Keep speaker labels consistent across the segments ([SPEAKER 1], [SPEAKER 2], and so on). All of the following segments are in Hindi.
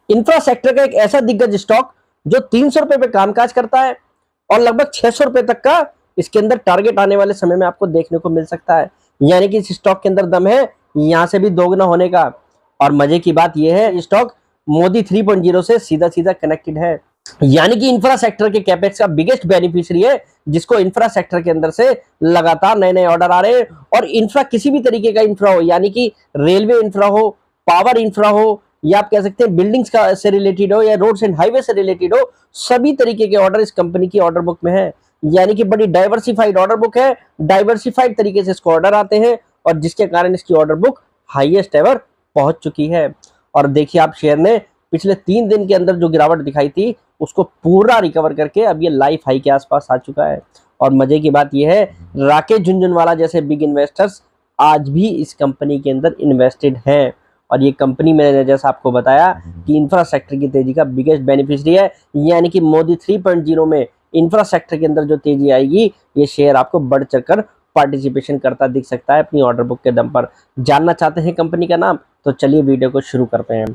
[SPEAKER 1] इंफ्रा सेक्टर का एक ऐसा दिग्गज स्टॉक जो 300 रुपए पे कामकाज करता है और लगभग 600 रुपए तक का इसके अंदर टारगेट आने वाले समय में आपको देखने को मिल सकता है। यानी कि इस स्टॉक के अंदर दम है यहां से भी दोगुना होने का। और मजे की बात यह है स्टॉक मोदी 3.0 से सीधा सीधा कनेक्टेड है। यानी कि इंफ्रा सेक्टर के कैपेक्स का बिगेस्ट बेनिफिशियरी है, जिसको इंफ्रा सेक्टर के अंदर से लगातार नए नए ऑर्डर आ रहे हैं। और इंफ्रा किसी भी तरीके का इंफ्रा हो, यानी कि रेलवे इंफ्रा हो, पावर इंफ्रा हो, या आप कह सकते हैं बिल्डिंग्स का से रिलेटेड हो, या रोड्स एंड हाईवे से रिलेटेड हो, सभी तरीके के ऑर्डर इस कंपनी की ऑर्डर बुक में है। यानी कि बड़ी डाइवर्सिफाइड ऑर्डर बुक है, डाइवर्सिफाइड तरीके से इसको ऑर्डर आते हैं, और जिसके कारण इसकी ऑर्डर बुक हाईएस्ट एवर पहुंच चुकी है। और देखिए आप शेयर ने पिछले 3 दिन के अंदर जो गिरावट दिखाई थी उसको पूरा रिकवर करके अब ये लाइफ हाई के आसपास आ चुका है। और मजे की बात यह है राकेश झुनझुनवाला जैसे बिग इन्वेस्टर्स आज भी इस कंपनी के अंदर इन्वेस्टेड हैं। और ये कंपनी मैंने जैसा आपको बताया कि इंफ्रास्ट्रक्चर की तेजी का बिगेस्ट बेनिफिशियरी है। यानी कि मोदी 3.0 में इंफ्रास्ट्रक्चर के अंदर जो तेजी आएगी ये शेयर आपको बढ़ चढ़कर पार्टिसिपेशन करता दिख सकता है अपनी ऑर्डर बुक के दम पर। जानना चाहते हैं कंपनी का नाम? तो चलिए वीडियो को शुरू करते हैं।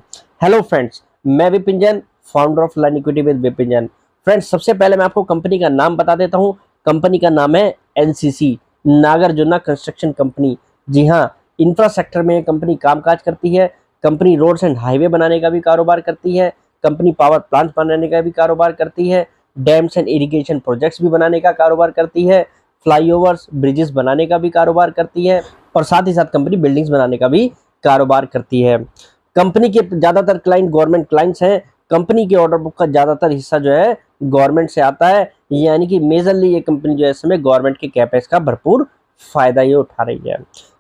[SPEAKER 1] हेलो फ्रेंड्स, मैं Vipin Jain, founder of learn equity with Vipin Jain. Friends, सबसे पहले मैं आपको कंपनी का नाम बता देता हूं। कंपनी का नाम है एनसीसी, नागार्जुन कंस्ट्रक्शन कंपनी। जी हाँ, इंफ्रास्ट्रक्चर में कंपनी कामकाज करती है। कंपनी रोड्स एंड हाईवे बनाने का भी कारोबार करती है। कंपनी पावर प्लांट बनाने का भी कारोबार करती है। डैम्स एंड इरिगेशन प्रोजेक्ट्स भी बनाने का कारोबार करती है। फ्लाईओवर्स, ब्रिजेस बनाने का भी कारोबार करती है। और साथ ही साथ कंपनी बिल्डिंग्स बनाने का भी कारोबार करती है। कंपनी के ज्यादातर क्लाइंट गवर्नमेंट क्लाइंट्स हैं। कंपनी के ऑर्डर बुक का ज्यादातर हिस्सा जो है गवर्नमेंट से आता है। यानी कि मेजरली ये कंपनी जो है इस समय गवर्नमेंट के कैपेक्स का भरपूर फायदा ये उठा रही है।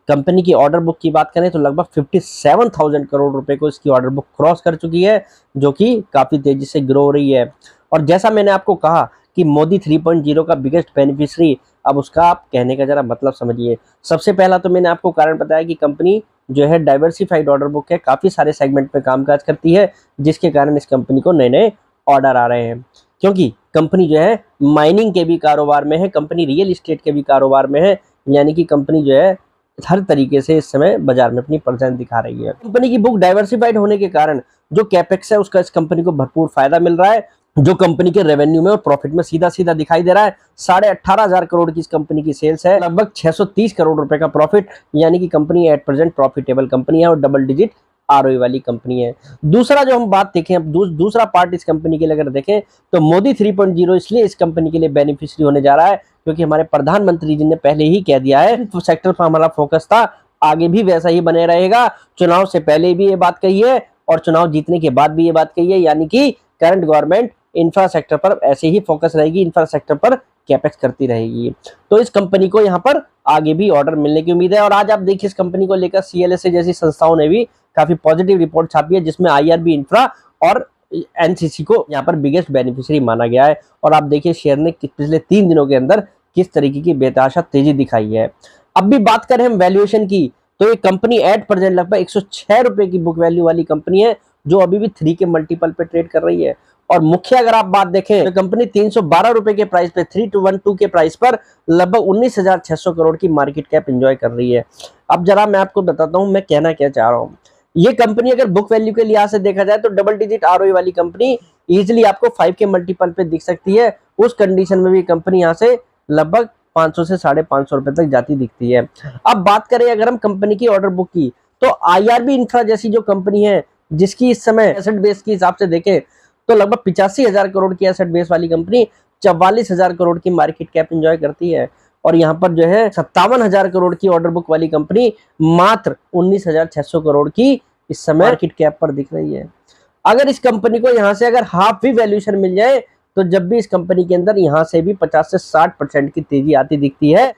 [SPEAKER 1] कंपनी की ऑर्डर बुक की बात करें तो लगभग 57,000 करोड़ रुपए को इसकी ऑर्डर बुक क्रॉस कर चुकी है, जो कि काफी तेजी से ग्रो हो रही है। और जैसा मैंने आपको कहा कि मोदी 3.0 का बिगेस्ट बेनिफिशियरी, अब उसका आप कहने का जरा मतलब समझिए। सबसे पहला तो मैंने आपको कारण बताया कि कंपनी जो है डाइवर्सिफाइड ऑर्डर बुक है, काफी सारे सेगमेंट पे कामकाज करती है, जिसके कारण इस कंपनी को नए नए ऑर्डर आ रहे हैं। क्योंकि कंपनी जो है माइनिंग के भी कारोबार में है, कंपनी रियल इस्टेट के भी कारोबार में है। यानी कि कंपनी जो है हर तरीके से इस समय बाजार में अपनी प्रेजेंस दिखा रही है। कंपनी की बुक डाइवर्सिफाइड होने के कारण जो कैपेक्स है उसका इस कंपनी को भरपूर फायदा मिल रहा है, जो कंपनी के रेवेन्यू में और प्रॉफिट में सीधा सीधा दिखाई दे रहा है। 18,500 करोड़ की इस कंपनी की सेल्स है, लगभग 630 करोड़ रुपए का प्रॉफिट। यानी कि company at present profitable company है और डबल डिजिट आरओई वाली कंपनी है। दूसरा जो हम बात देखें, अब दूसरा पार्ट इस कंपनी के लिए अगर देखें तो मोदी 3.0 इसलिए इस कंपनी के लिए बेनिफिशियरी होने जा रहा है क्योंकि हमारे प्रधानमंत्री जी ने पहले ही कह दिया है सेक्टर पर हमारा फोकस था, आगे भी वैसा ही बने रहेगा। चुनाव से पहले भी ये बात कही है और चुनाव जीतने के बाद भी ये बात कही है। यानी कि करंट गवर्नमेंट इंफ्रास्ट्रक्चर पर ऐसे ही फोकस रहेगी, इंफ्रास्ट्रक्चर पर कैपेक्स करती रहेगी। तो इस कंपनी को यहाँ पर आगे भी ऑर्डर मिलने की उम्मीद है। और आज आप देखिए इस कंपनी को लेकर सीएलएसए जैसी संस्थाओं ने भी काफी पॉजिटिव रिपोर्ट छापी है, जिसमें आईआरबी इंफ्रा और एनसीसी को यहाँ पर बिगेस्ट बेनिफिशियरी माना गया है। और आप देखिए शेयर ने पिछले 3 दिनों के अंदर किस तरीके की बेतहाशा तेजी दिखाई है। अब भी बात करें हम वैल्यूएशन की तो ये कंपनी एट प्रेजेंट लगभग 106 रुपए की बुक वैल्यू वाली कंपनी है, जो अभी भी 3 के मल्टीपल पे ट्रेड कर रही है। और मुख्य अगर आप बात देखें तो कंपनी 312 रुपए के प्राइस पे 3212 के प्राइस पर लगभग 19,600 करोड़ की मार्केट कैप एंजॉय कर रही है। अब जरा मैं आपको बताता हूं मैं कहना क्या चाह रहा हूं। ये कंपनी अगर बुक वैल्यू के लिहाज से देखा जाए तो डबल डिजिट आरओई वाली कंपनी इजीली आपको 5 के मल्टीपल पे दिख सकती है। उस कंडीशन में भी कंपनी यहाँ से लगभग 500 से 550 रुपए तक जाती दिखती है। अब बात करें अगर हम कंपनी की ऑर्डर बुक की तो आईआरबी इंफ्रा जैसी जो कंपनी है, जिसकी इस समय एसेट बेस के हिसाब से देखें तो लगभग 85,000 करोड़ की एसेट बेस वाली कंपनी 44,000 करोड़ की मार्केट कैप एंजॉय करती है। और यहाँ पर जो है 57,000 करोड़ की ऑर्डर बुक वाली कंपनी मात्र 19,600 करोड़ की इस समय मार्केट कैप पर दिख रही है। अगर इस कंपनी को यहाँ से अगर हाफ भी वैल्यूएशन मिल जाए तो जब भी इस कंपनी के अंदर यहाँ से भी 50 से 60% की तेजी आती दिखती है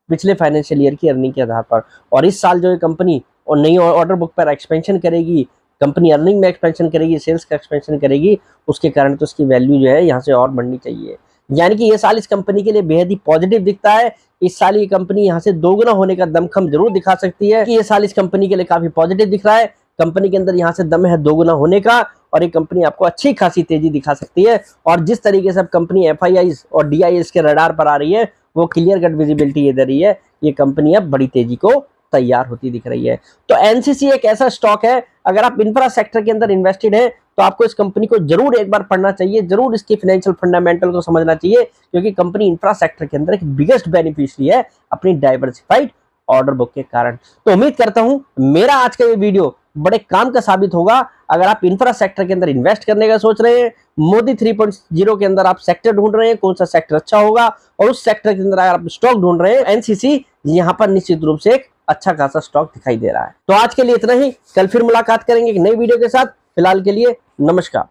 [SPEAKER 1] पिछले फाइनेंशियल ईयर की अर्निंग के आधार पर। और इस साल जो ये कंपनी और नई ऑर्डर बुक पर एक्सपेंशन करेगी, कंपनी अर्निंग में एक्सपेंशन करेगी, सेल्स का एक्सपेंशन करेगी, उसके कारण तो उसकी वैल्यू जो है यहाँ से और बढ़नी चाहिए। यानी कि ये साल इस कंपनी के लिए बेहद ही पॉजिटिव दिखता है। इस साल ये कंपनी यहाँ से दोगुना होने का दमखम जरूर दिखा सकती है कि ये साल इस कंपनी के लिए काफी पॉजिटिव दिख रहा है। कंपनी के अंदर यहाँ से दम है दोगुना होने का और ये कंपनी आपको अच्छी खासी तेजी दिखा सकती है। और जिस तरीके से अब कंपनी एफआईआईज और डीआईएस के रडार पर आ रही है वो क्लियर कट विजिबिलिटी ये दे रही है, ये कंपनी अब बड़ी तेजी को तैयार होती दिख रही है। तो एनसीसी एक ऐसा स्टॉक है, अगर आप इंफ्रा सेक्टर के अंदर इन्वेस्टेड हैं तो आपको इस कंपनी को जरूर एक बार पढ़ना चाहिए, जरूर इसकी फाइनेंशियल फंडामेंटल को समझना चाहिए, क्योंकि कंपनी इंफ्रा सेक्टर के अंदर एक बिगेस्ट बेनिफिशियरी है अपनी डाइवर्सिफाइड ऑर्डर बुक के कारण। तो उम्मीद करता हूं मेरा आज का ये वीडियो बड़े काम का साबित होगा। अगर आप इंफ्रा सेक्टर के अंदर इन्वेस्ट करने का सोच रहे हैं, मोदी 3.0 के अंदर आप सेक्टर ढूंढ रहे हैं, कौन सा सेक्टर अच्छा होगा, और उस सेक्टर के अंदर अगर आप स्टॉक ढूंढ रहे हैं, एनसीसी यहां पर निश्चित रूप से एक अच्छा खासा स्टॉक दिखाई दे रहा है। तो आज के लिए इतना ही, कल फिर मुलाकात करेंगे एक नई वीडियो के साथ। फिलहाल के लिए नमस्कार।